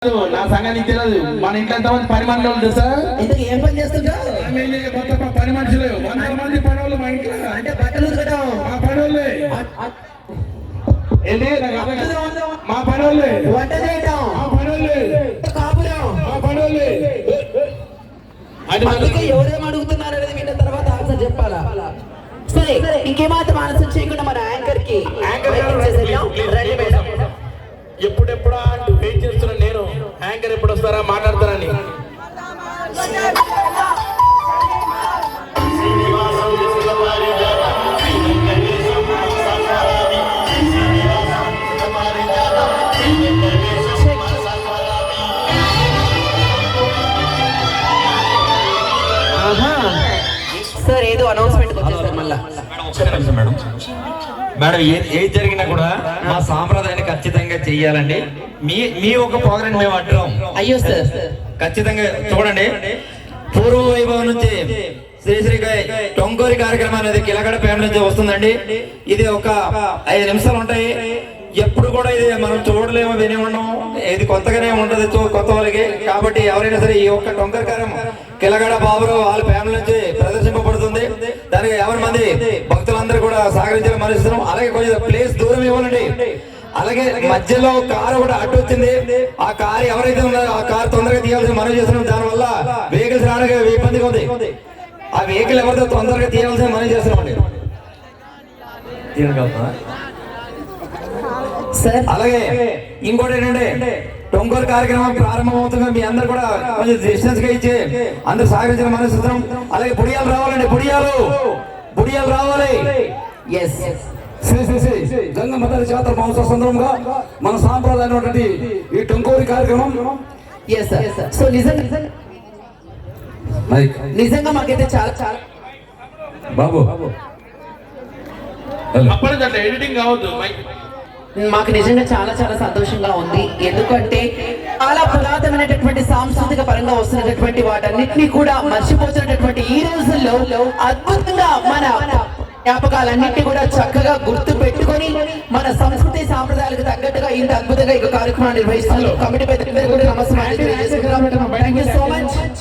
నా సంగతి తెలియదు. మన ఇంట్లో ఎంతమంది పని మనుషులు తెలుసా? ఇంతకు ఏం పని చేస్తుంటావు? పని మనుషులు 100 మంది పనులు మా ఇంట్లో. అంటే బట్టలు ఉతకడం మా పనులే ఏంటి? మా పనులే వంట చేయటం మా పనులే కాపురం మా పనులే. అందుకే ఎవరేం అడుగుతున్నారు అనేది విన్న తర్వాత ఆన్సర్ చెప్పాలా? సరే, ఇంకేమాత్రం ఆన్సర్ చేయకుండా మన యాంకర్ కి రండి మేడం. ఎప్పుడెప్పుడా అంటూ వెయిట్ చేస్తున్నా నేను. యాంకర్ ఎప్పుడు వస్తారా మాట్లాడతారని. సార్ ఏదో అనౌన్స్మెంట్ వచ్చేసారు మళ్ళా. మేడం మేడం ఏది జరిగినా కూడా మా సాంప్రదాయాన్ని ఖచ్చితంగా చెయ్యాలండి. మీ ఒక ప్రోగ్రాం మేము అడ్డాం. అయ్యో సార్, ఖచ్చితంగా చూడండి. పూర్వ వైభవం నుంచి శ్రీ టొంగోరి కార్యక్రమం అనేది కిలగడ ఫ్యామిలీ నుంచి వస్తుందండి. ఇది ఒక 5 నిమిషాలు ఉంటాయి. ఎప్పుడు కూడా ఇది మనం చూడలేము, విని ఉన్నాం. ఇది కొత్తగానే ఉంటది కొత్త వాళ్ళకి. కాబట్టి ఎవరైనా సరే ఈ ఒక్క టొంగరి కార్యక్రమం కిలగడ బాబురావు వాళ్ళ ఫ్యామిలీ నుంచి ప్రదర్శింపబడుతుంది. దానికి 50 మంది భక్తులందరూ కూడా సహకరించాలని మనిస్తున్నాం. అలాగే కొంచెం ప్లేస్ దూరం ఇవ్వాలండి. అలాగే మధ్యలో కారు కూడా అడ్డు వచ్చింది. ఆ కారు ఎవరైతే ఉన్నారో ఆ కారు తొందరగా తీయాల్సిన మనం చేస్తున్నాం. దానివల్ల వెహికల్స్ రావడానికి ఇబ్బందిగా ఉంది. ఆ వెహికల్ ఎవరితో తొందరగా తీయాల్సిన మనం చేస్తున్నామండి. అలాగే ఇంకోటి ఏంటంటే టొంగోరు కార్యక్రమం ప్రారంభమవుతుంది. మీ అందరు కూడా కొంచెం డిస్టెన్స్ గా ఇచ్చి అందరు సహకరించిన మనసు. అలాగే బుడియాలు రావాలండి. బుడియాలు రావాలి. శ్రీ శ్రీ శ్రీ గంగమ్మతల్లి జాతర మహోత్సవ సందర్భంగా మన సాంప్రదాయమైనటువంటి ఈ టొంగోరి కార్యక్రమం. సో నిజంగా మాకైతే చాలా చాలా బాబు అప్పటికట్లా ఎడిటింగ్ కావద్దు. మాకు నిజంగా చాలా చాలా సంతోషంగా ఉంది. ఎందుకంటే చాలా పురాతనమైనటువంటి సాంస్కృతిక పరంగా వస్తున్నటువంటి వాటన్నిటినీ కూడా మర్చిపోతున్నటువంటి ఈ రోజుల్లో అద్భుతంగా మన జ్ఞాపకాలన్నింటినీ కూడా చక్కగా గుర్తు పెట్టుకొని మన సంస్కృతి సాంప్రదాయాలకు తగ్గట్టుగా ఇంత అద్భుతంగా ఈ కార్యక్రమాన్ని నిర్వహిస్తున్నారు. కమిటీ పెద్దలందరూ కూడా నమస్కారం. Thank you so much.